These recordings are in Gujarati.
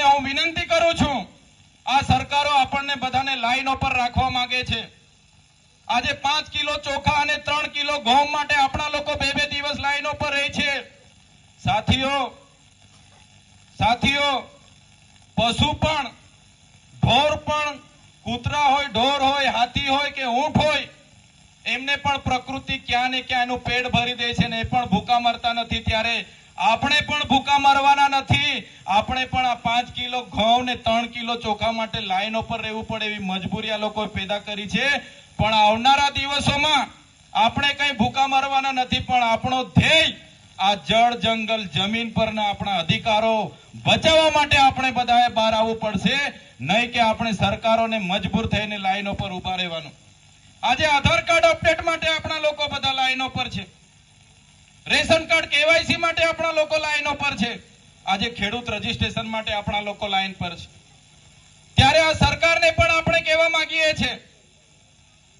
સરકારોને હું વિનંતી કરું છું, આ સરકારો આપણને બધાને લાઈન ઉપર રાખવા માંગે છે। આજે 5 કિલો ચોખા અને 3 કિલો ઘઉં માટે આપણા લોકો 2-2 દિવસ લાઈન ઉપર રહે છે। સાથીઓ પશુ પણ, ઢોર પણ, કૂતરા હોય, ઢોર હોય, હાથી હોય કે ઊંટ હોય, એમને પણ પ્રકૃતિ ક્યાં ને ક્યાં એનું પેટ ભરી દે છે ને એ પણ ભૂખા મરતા નથી। ત્યારે આપણે પણ ભૂખા મરવાના નથી। આપણે પણ આ 5 કિલો ઘઉં ને 3 કિલો ચોખા માટે લાઈન ઉપર રહેવું પડે એવી મજબૂરી આ લોકોએ પેદા કરી છે। પણ આવનારા દિવસોમાં આપણે કઈ ભૂખા મરવાના નથી, પણ આપણો ધ્યેય આ જળ, જંગલ, જમીન પરના આપણા અધિકારો બચાવવા માટે આપણે બધાએ બહાર આવવું પડશે, નહીં કે આપણે સરકારોને મજબૂર થઈને લાઈનો પર ઉભા રહેવાનું। આજે આધાર કાર્ડ અપડેટ માટે આપણા લોકો બધા લાઈનો પર છે, રેશન કાર્ડ કેવાયસી માટે આપણા લોકો લાઈનો પર છે, આજે ખેડૂત રજીસ્ટ્રેશન માટે આપણા લોકો લાઈન પર છે। ત્યારે આ સરકારને પણ આપણે કહેવા માંગીએ છીએ,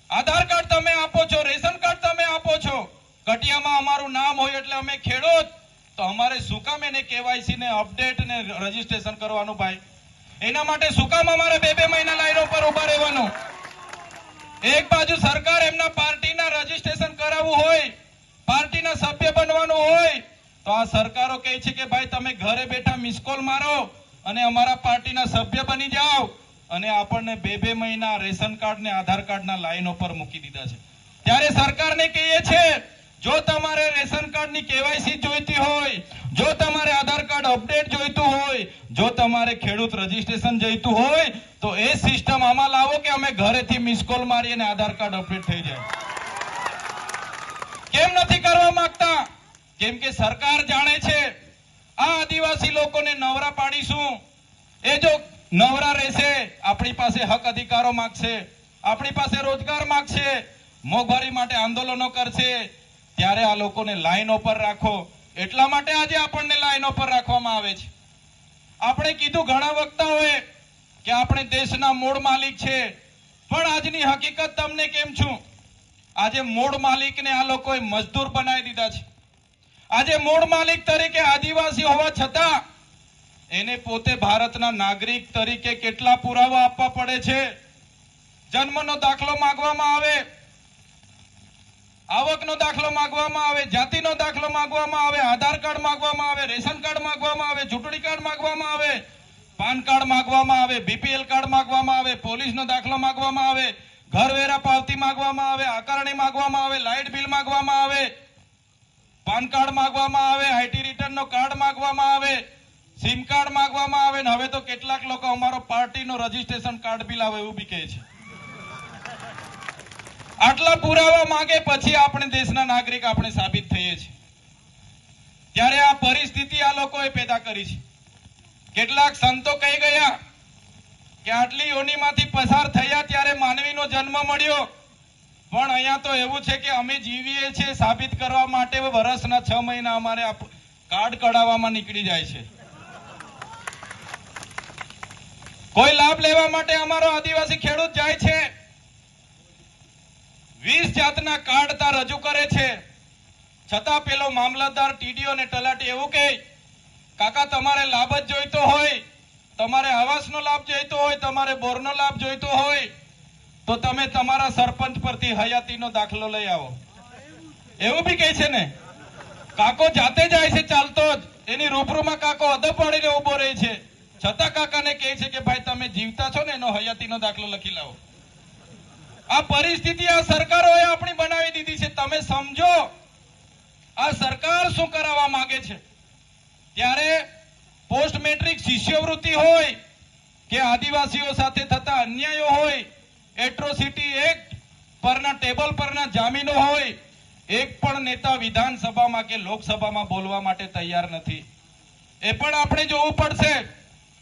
આધાર કાર્ડ તમે આપો છો, રેશન કાર્ડ તમે આપો છો, કટિયામાં અમારું નામ હોય એટલે અમે ખેડૂત, તો અમારે શું કામ એને કેવાયસી ને અપડેટ ને રજીસ્ટ્રેશન કરવાનું ભાઈ? એના માટે શું કામ અમારે 2-2 મહિના લાઈનો પર ઉભા રહેવાનું? એક બાજુ સરકાર એમના પાર્ટીના રજીસ્ટ્રેશન કરાવવું હોય, પાર્ટીના સભ્ય બનવાનું હોય, તો આ સરકારો કહે છે કે ભાઈ તમે ઘરે બેઠા મિસ કોલ મારો અને અમારા પાર્ટીના સભ્ય બની જાઓ, અને આપણને 2-2 મહિના રેશન કાર્ડ ને આધાર કાર્ડના લાઈનો પર મૂકી દીધા છે। ત્યારે સરકારને કહીએ છે, જો તમારે રેશન કાર્ડની કેવાયસી જોઈતી હોય, જો તમારે આધાર કાર્ડ અપડેટ જોઈતું હોય, જો તમારે ખેડૂત રજીસ્ટ્રેશન જોઈતું હોય, તો એ સિસ્ટમ આમાં લાવો કે અમે ઘરેથી મિસ કોલ મારી અને આધાર કાર્ડ અપડેટ થઈ જાય। કેમ નથી કરવા માંગતા? કેમ કે સરકાર જાણે છે આ આદિવાસી લોકોને નવરા પાડીશું, એ જો નવરા રહેશે, આપણી પાસે હક અધિકારો માંગશે, આપણી પાસે રોજગાર માંગશે, મોંઘવારી માટે આંદોલનો કરશે, ત્યારે આ લોકોને લાઈનો પર રાખો। એટલા માટે આજે આપણને લાઈનો પર રાખવામાં આવે છે। આપણે કીધું ઘણા વક્તાઓએ કે આપણે દેશના મૂળ માલિક છે, પણ આજની હકીકત તમને કેમ છું? આજે મૂળ માલિકને આ લોકોએ મજદૂર બનાવી દીધા છે। આજે મૂળ માલિક તરીકે આદિવાસી હોવા છતાં એને પોતે ભારતના નાગરિક તરીકે કેટલા પુરાવા આપવા પડે છે? જન્મનો દાખલો માંગવામાં આવે, આવકનો દાખલો માંગવામાં આવે, જાતિનો દાખલો માંગવામાં આવે, આધાર કાર્ડ માંગવામાં આવે, રેશન કાર્ડ માંગવામાં આવે, ચૂંટણી કાર્ડ માંગવામાં આવે, પાન કાર્ડ માંગવામાં આવે, બીપીએલ કાર્ડ માંગવામાં આવે, પોલીસનો દાખલો માંગવામાં આવે, ઘરવેરા પાવતી માંગવામાં આવે, આકારણી માંગવામાં આવે, લાઇટ બિલ માંગવામાં આવે, પાન કાર્ડ માંગવામાં આવે, આઈટી રિટર્નનો કાર્ડ માંગવામાં આવે, સિમ કાર્ડ માંગવામાં આવે, ને હવે તો કેટલાક લોકો અમારો પાર્ટીનો રજીસ્ટ્રેશન કાર્ડ બી લાવે એવું બી કહે છે। આટલા પુરાવા માંગે પછી આપણે દેશના નાગરિક આપણે સાબિત થઈએ છીએ। ત્યારે આ પરિસ્થિતિ આ લોકોએ પેદા કરી છે। કેટલાક સંતો કહી ગયા કે આટલી યોનિમાંથી પસાર થયા ત્યારે માનવીનો જન્મ મળ્યો, પણ અહીંયા તો એવું છે કે અમે જીવીએ છીએ સાબિત કરવા માટે વર્ષના 6 મહિના અમારે કાર્ડ કઢાવવામાં નીકળી જાય છે। કોઈ લાભ લેવા માટે અમારો આદિવાસી ખેડૂત જાય છે, 20 જાતના કાર્ડ તા રજૂ કરે છે, છતાં પેલો મામલતદાર, ટીડીઓ ને તલાટી એવું કહે, કાકા તમારે લાભ જ જોઈતો હોય, તમારે આવાસનો લાભ જોઈતો હોય, તમારે બોરનો લાભ જોઈતો હોય, તો તમે તમારા સરપંચ પરથી હયાતીનો દાખલો લઈ આવો, એવું બી કહે છે ને। કાકો જાતે જાય છે ચાલતો જ, એની રૂબરૂમાં કાકો અદબ પડીને ઉભો રહે છે, છતાં કાકાને કહે છે કે ભાઈ તમે જીવતા છો ને એનો હયાતીનો દાખલો લખી લાવો। આ પરિસ્થિતિ આ સરકારોએ આપણી બનાવી દીધી છે। તમે સમજો આ સરકાર શું કરાવવા માંગે છે। ત્યારે પોસ્ટ મેટ્રિક શિષ્યવૃત્તિ હોય કે આદિવાસીઓ સાથે થતા અન્યાયો હોય, એટ્રોસિટી એક્ટ પરના ટેબલ પરના જામીનો હોય, એક પણ નેતા વિધાનસભામાં કે લોકસભામાં બોલવા માટે તૈયાર નથી। એ પણ આપણે જોવું પડશે।